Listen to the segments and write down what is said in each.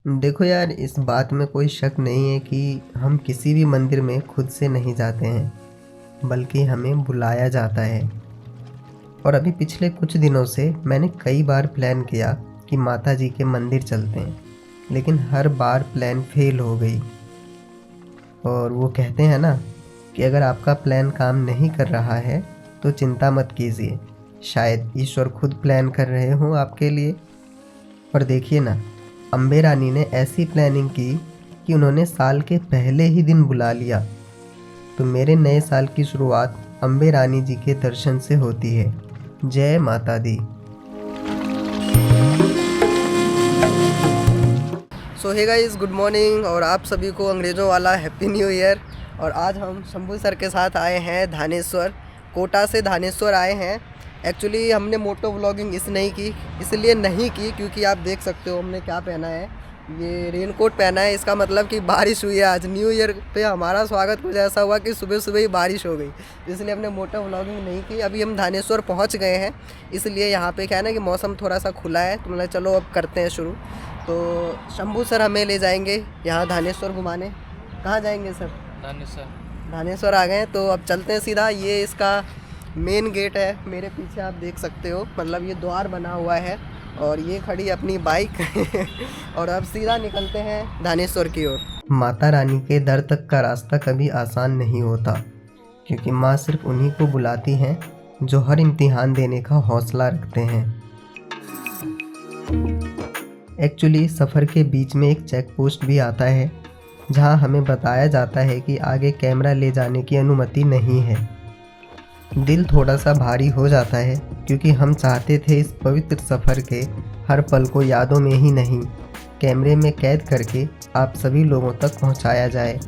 देखो यार, इस बात में कोई शक नहीं है कि हम किसी भी मंदिर में खुद से नहीं जाते हैं, बल्कि हमें बुलाया जाता है। और अभी पिछले कुछ दिनों से मैंने कई बार प्लान किया कि माता जी के मंदिर चलते हैं, लेकिन हर बार प्लान फेल हो गई। और वो कहते हैं ना कि अगर आपका प्लान काम नहीं कर रहा है तो चिंता मत कीजिए, शायद ईश्वर खुद प्लान कर रहे हों आपके लिए। और देखिए ना, अम्बे रानी ने ऐसी प्लानिंग की कि उन्होंने साल के पहले ही दिन बुला लिया। तो मेरे नए साल की शुरुआत अम्बे रानी जी के दर्शन से होती है। जय माता दी। सो हे गाइस, गुड मॉर्निंग और आप सभी को अंग्रेज़ों वाला हैप्पी न्यू ईयर। और आज हम शंभू सर के साथ आए हैं धानेश्वर, कोटा से धानेश्वर आए हैं। एक्चुअली हमने मोटो व्लॉगिंग इसलिए नहीं की क्योंकि आप देख सकते हो हमने क्या पहना है। ये रेनकोट पहना है, इसका मतलब कि बारिश हुई है। आज न्यू ईयर पे हमारा स्वागत कुछ ऐसा हुआ कि सुबह सुबह ही बारिश हो गई, इसलिए हमने मोटो व्लॉगिंग नहीं की। अभी हम धानेश्वर पहुंच गए हैं, इसलिए यहाँ पे क्या है ना कि मौसम थोड़ा सा खुला है, तो मतलब चलो अब करते हैं शुरू। तो शंभू सर हमें ले जाएंगे यहाँ धानेश्वर घुमाने। कहाँ जाएंगे सर? धानेश्वर आ गए, तो अब चलते हैं सीधा। ये इसका मेन गेट है, मेरे पीछे आप देख सकते हो, मतलब ये द्वार बना हुआ है और ये खड़ी अपनी बाइक और अब सीधा निकलते हैं धानेश्वर की ओर। माता रानी के दर तक का रास्ता कभी आसान नहीं होता, क्योंकि माँ सिर्फ उन्हीं को बुलाती हैं जो हर इम्तिहान देने का हौसला रखते हैं। एक्चुअली सफ़र के बीच में एक चेक पोस्ट भी आता है, जहां हमें बताया जाता है कि आगे कैमरा ले जाने की अनुमति नहीं है। दिल थोड़ा सा भारी हो जाता है, क्योंकि हम चाहते थे इस पवित्र सफ़र के हर पल को यादों में ही नहीं, कैमरे में कैद करके आप सभी लोगों तक पहुंचाया जाए।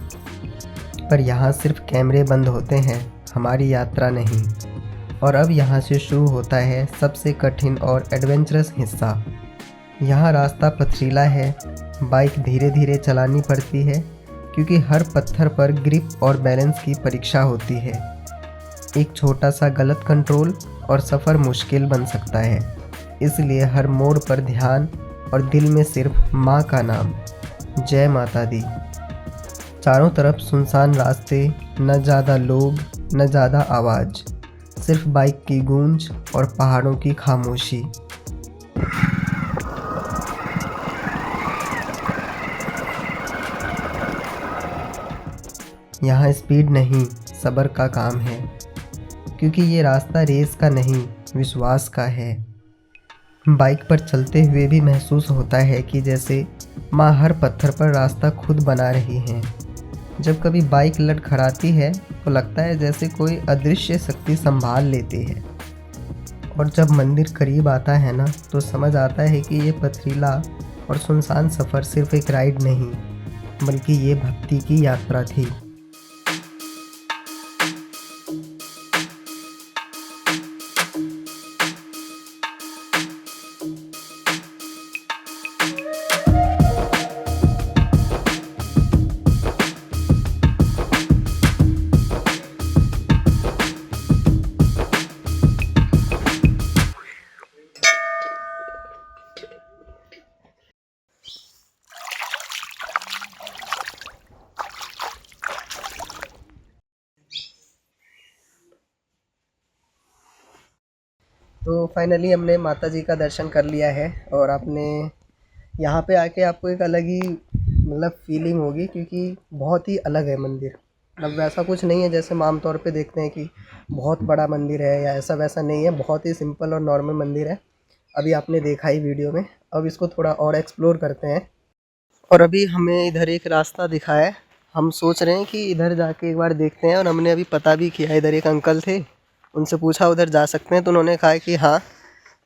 पर यहाँ सिर्फ कैमरे बंद होते हैं, हमारी यात्रा नहीं। और अब यहाँ से शुरू होता है सबसे कठिन और एडवेंचरस हिस्सा। यहाँ रास्ता पथरीला है, बाइक धीरे धीरे चलानी पड़ती है, क्योंकि हर पत्थर पर ग्रिप और बैलेंस की परीक्षा होती है। एक छोटा सा गलत कंट्रोल और सफ़र मुश्किल बन सकता है, इसलिए हर मोड़ पर ध्यान और दिल में सिर्फ माँ का नाम, जय माता दी। चारों तरफ सुनसान रास्ते, न ज़्यादा लोग न ज़्यादा आवाज़, सिर्फ बाइक की गूंज और पहाड़ों की खामोशी। यहाँ स्पीड नहीं, सब्र का काम है, क्योंकि ये रास्ता रेस का नहीं, विश्वास का है। बाइक पर चलते हुए भी महसूस होता है कि जैसे माँ हर पत्थर पर रास्ता खुद बना रही हैं। जब कभी बाइक लड़खड़ाती है तो लगता है जैसे कोई अदृश्य शक्ति संभाल लेती है। और जब मंदिर करीब आता है ना, तो समझ आता है कि ये पथरीला और सुनसान सफ़र सिर्फ एक राइड नहीं, बल्कि ये भक्ति की यात्रा थी। तो फाइनली हमने माता जी का दर्शन कर लिया है, और आपने यहाँ पे आके आपको एक अलग ही मतलब फीलिंग होगी, क्योंकि बहुत ही अलग है मंदिर। मतलब वैसा कुछ नहीं है जैसे हम आमतौर पे देखते हैं कि बहुत बड़ा मंदिर है या ऐसा वैसा नहीं है, बहुत ही सिंपल और नॉर्मल मंदिर है। अभी आपने देखा ही वीडियो में, अब इसको थोड़ा और एक्सप्लोर करते हैं। और अभी हमें इधर एक रास्ता दिखा है, हम सोच रहे हैं कि इधर जाके एक बार देखते हैं। और हमने अभी पता भी किया, इधर एक अंकल थे, उनसे पूछा उधर जा सकते हैं, तो उन्होंने कहा कि हाँ।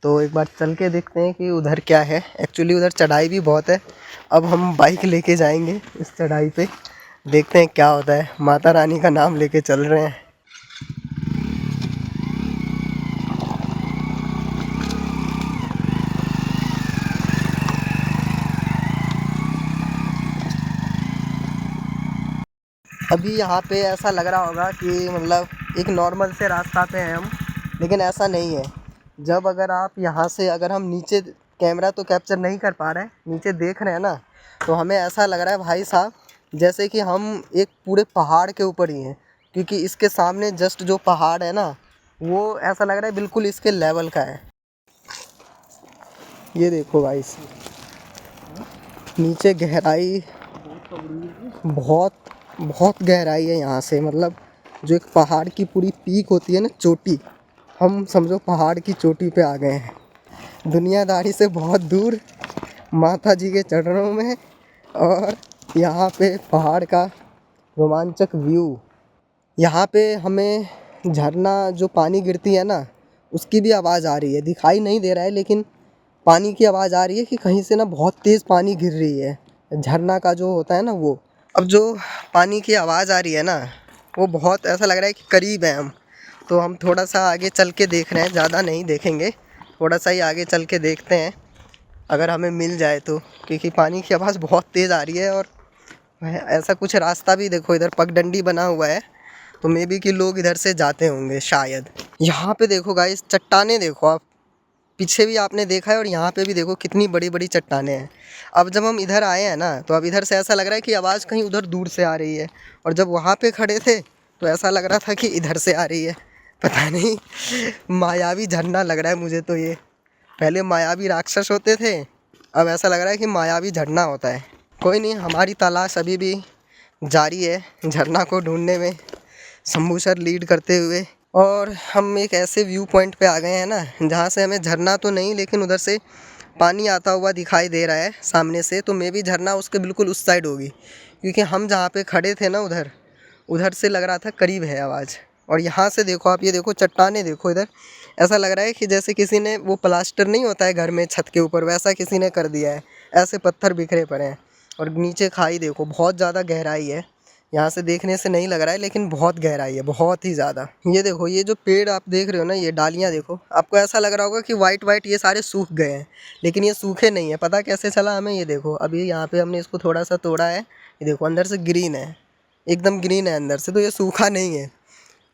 तो एक बार चल के देखते हैं कि उधर क्या है। एक्चुअली उधर चढ़ाई भी बहुत है, अब हम बाइक लेके जाएंगे इस चढ़ाई पे, देखते हैं क्या होता है। माता रानी का नाम लेके चल रहे हैं। अभी यहाँ पे ऐसा लग रहा होगा कि मतलब एक नॉर्मल से रास्ता पे हैं हम, लेकिन ऐसा नहीं है। जब अगर आप यहाँ से, अगर हम नीचे, कैमरा तो कैप्चर नहीं कर पा रहे हैं, नीचे देख रहे हैं ना, तो हमें ऐसा लग रहा है भाई साहब जैसे कि हम एक पूरे पहाड़ के ऊपर ही हैं, क्योंकि इसके सामने जस्ट जो पहाड़ है ना वो ऐसा लग रहा है बिल्कुल इसके लेवल का है। ये देखो भाई नीचे गहराई बहुत बहुत गहराई है यहाँ से, मतलब जो एक पहाड़ की पूरी पीक होती है ना, चोटी, हम समझो पहाड़ की चोटी पे आ गए हैं, दुनियादारी से बहुत दूर, माता जी के चरणों में। और यहाँ पे पहाड़ का रोमांचक व्यू, यहाँ पे हमें झरना जो पानी गिरती है ना उसकी भी आवाज़ आ रही है, दिखाई नहीं दे रहा है लेकिन पानी की आवाज़ आ रही है कि कहीं से ना बहुत तेज़ पानी गिर रही है, झरना का जो होता है ना वो। अब जो पानी की आवाज़ आ रही है ना वो बहुत ऐसा लग रहा है कि करीब है हम, तो हम थोड़ा सा आगे चल के देख रहे हैं, ज़्यादा नहीं देखेंगे, थोड़ा सा ही आगे चल के देखते हैं अगर हमें मिल जाए तो, क्योंकि पानी की आवाज़ बहुत तेज़ आ रही है। और ऐसा कुछ रास्ता भी देखो, इधर पगडंडी बना हुआ है, तो मे बी कि लोग इधर से जाते होंगे शायद। यहाँ पे देखो गाइस, चट्टानें देखो आप, पीछे भी आपने देखा है और यहाँ पे भी देखो कितनी बड़ी बड़ी चट्टानें हैं। अब जब हम इधर आए हैं ना तो अब इधर से ऐसा लग रहा है कि आवाज़ कहीं उधर दूर से आ रही है, और जब वहाँ पे खड़े थे तो ऐसा लग रहा था कि इधर से आ रही है। पता नहीं, मायावी झरना लग रहा है मुझे तो ये। पहले मायावी राक्षस होते थे, अब ऐसा लग रहा है कि मायावी झरना होता है। कोई नहीं, हमारी तलाश अभी भी जारी है झरना को ढूंढने में, शंभू सर लीड करते हुए। और हम एक ऐसे व्यू पॉइंट पे आ गए हैं ना जहाँ से हमें झरना तो नहीं लेकिन उधर से पानी आता हुआ दिखाई दे रहा है सामने से, तो मे भी झरना उसके बिल्कुल उस साइड होगी, क्योंकि हम जहाँ पे खड़े थे ना उधर से लग रहा था करीब है आवाज़। और यहाँ से देखो आप, ये देखो चट्टानें देखो इधर, ऐसा लग रहा है कि जैसे किसी ने वो प्लास्टर नहीं होता है घर में छत के ऊपर, वैसा किसी ने कर दिया है, ऐसे पत्थर बिखरे पड़े हैं। और नीचे खाई देखो, बहुत ज़्यादा गहराई है, यहाँ से देखने से नहीं लग रहा है लेकिन बहुत गहराई है, बहुत ही ज़्यादा। ये देखो, ये जो पेड़ आप देख रहे हो ना, ये डालियाँ देखो, आपको ऐसा लग रहा होगा कि वाइट वाइट ये सारे सूख गए हैं, लेकिन ये सूखे नहीं है। पता कैसे चला हमें? ये देखो, अभी यहाँ पे हमने इसको थोड़ा सा तोड़ा है, ये देखो अंदर से ग्रीन है, एकदम ग्रीन है अंदर से, तो ये सूखा नहीं है।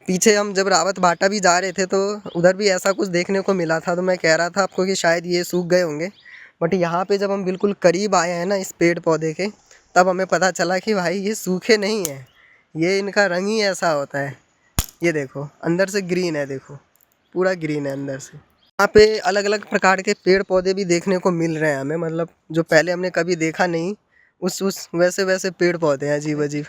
पीछे हम जब रावत बाटा भी जा रहे थे तो उधर भी ऐसा कुछ देखने को मिला था, तो मैं कह रहा था आपको कि शायद ये सूख गए होंगे, बट यहाँ पे जब हम बिल्कुल करीब आए हैं ना इस पेड़ पौधे के, तब हमें पता चला कि भाई ये सूखे नहीं हैं, ये इनका रंग ही ऐसा होता है। ये देखो अंदर से ग्रीन है, देखो पूरा ग्रीन है अंदर से। यहाँ पे अलग अलग प्रकार के पेड़ पौधे भी देखने को मिल रहे हैं हमें, मतलब जो पहले हमने कभी देखा नहीं, उस वैसे वैसे पेड़ पौधे हैं अजीब अजीब।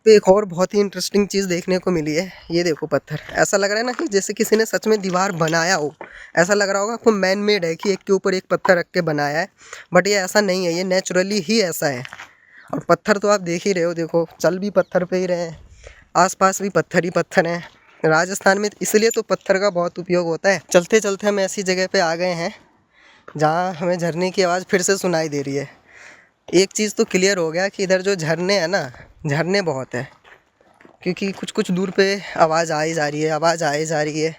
पे एक और बहुत ही इंटरेस्टिंग चीज़ देखने को मिली है, ये देखो पत्थर, ऐसा लग रहा है ना कि जैसे किसी ने सच में दीवार बनाया हो, ऐसा लग रहा होगा आपको मैन मेड है कि एक के ऊपर एक पत्थर रख के बनाया है, बट ये ऐसा नहीं है, ये नेचुरली ही ऐसा है। और पत्थर तो आप देख ही रहे हो, देखो चल भी पत्थर पे ही रहे हैं, आसपास भी पत्थर ही पत्थर हैं। राजस्थान में इसलिए तो पत्थर का बहुत उपयोग होता है। चलते चलते हम ऐसी जगह पे आ गए हैं जहाँ हमें झरने की आवाज़ फिर से सुनाई दे रही है। एक चीज़ तो क्लियर हो गया कि इधर जो झरने हैं ना, झरने बहुत है, क्योंकि कुछ कुछ दूर पे आवाज़ आई जा रही है, आवाज़ आई जा रही है,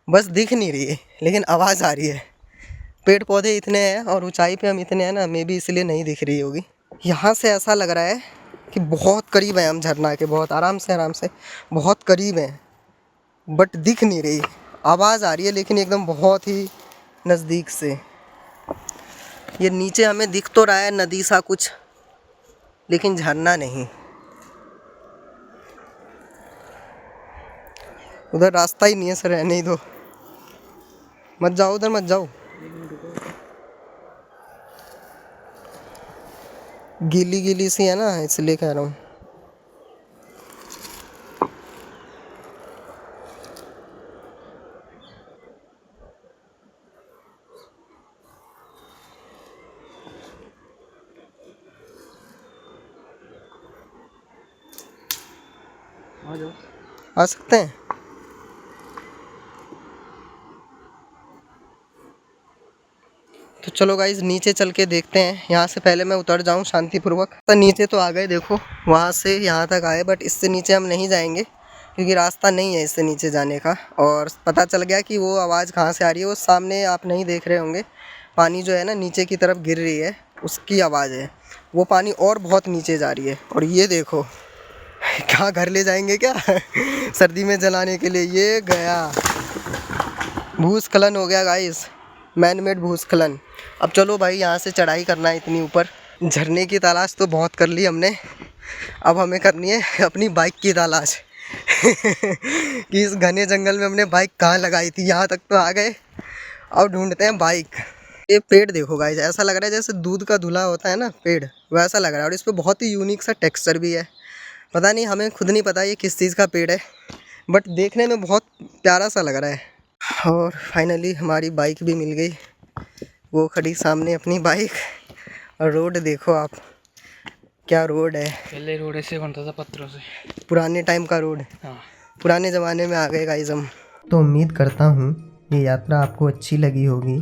बस दिख नहीं रही है लेकिन आवाज़ आ रही है। पेड़ पौधे इतने हैं और ऊंचाई पे हम इतने हैं ना, मे भी इसलिए नहीं दिख रही होगी। यहाँ से ऐसा लग रहा है कि बहुत करीब है हम झरना के, बहुत आराम से बहुत करीब हैं, बट दिख नहीं रही, आवाज़ आ रही है लेकिन एकदम बहुत ही नज़दीक से। ये नीचे हमें दिख तो रहा है नदी सा कुछ, लेकिन झरना नहीं। उधर रास्ता ही नहीं है सर, रहने ही दो, मत जाओ उधर, मत जाओ, गीली गीली सी है ना, इसलिए कह रहा हूँ। आ सकते हैं। तो चलो गाइज नीचे चल के देखते हैं, यहाँ से पहले मैं उतर जाऊँ शांतिपूर्वक। तो नीचे तो आ गए, देखो वहाँ से यहाँ तक आए, बट इससे नीचे हम नहीं जाएंगे क्योंकि रास्ता नहीं है इससे नीचे जाने का। और पता चल गया कि वो आवाज़ कहाँ से आ रही है, वो सामने आप नहीं देख रहे होंगे, पानी जो है ना नीचे की तरफ गिर रही है, उसकी आवाज़ है। वो पानी और बहुत नीचे जा रही है। और ये देखो क्या घर ले जाएंगे क्या सर्दी में जलाने के लिए। ये गया, भूस्खलन हो गया गाइस, मैन मेड भूस्खलन। अब चलो भाई यहाँ से चढ़ाई करना है इतनी ऊपर, झरने की तलाश तो बहुत कर ली हमने, अब हमें करनी है अपनी बाइक की तलाश कि इस घने जंगल में हमने बाइक कहाँ लगाई थी। यहाँ तक तो आ गए, अब ढूंढते हैं बाइक। ये पेड़ देखो गाइस, ऐसा लग रहा है जैसे दूध का धुला होता है ना पेड़, वैसा लग रहा है। और इस पर बहुत ही यूनिक सा टेक्सचर भी है। पता नहीं, हमें खुद नहीं पता ये किस चीज़ का पेड़ है, बट देखने में बहुत प्यारा सा लग रहा है। और फाइनली हमारी बाइक भी मिल गई, वो खड़ी सामने अपनी बाइक। और रोड देखो आप, क्या रोड है। पहले रोड ऐसे बनता था पत्थरों से, पुराने टाइम का रोड। हाँ। पुराने ज़माने में आ गए गाइस हम। तो उम्मीद करता हूँ ये यात्रा आपको अच्छी लगी होगी,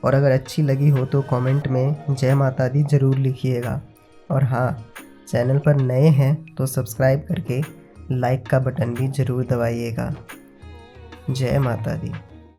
और अगर अच्छी लगी हो तो कमेंट में जय माता दी ज़रूर लिखिएगा। और हाँ, चैनल पर नए हैं तो सब्सक्राइब करके लाइक का बटन भी ज़रूर दबाइएगा। जय माता दी।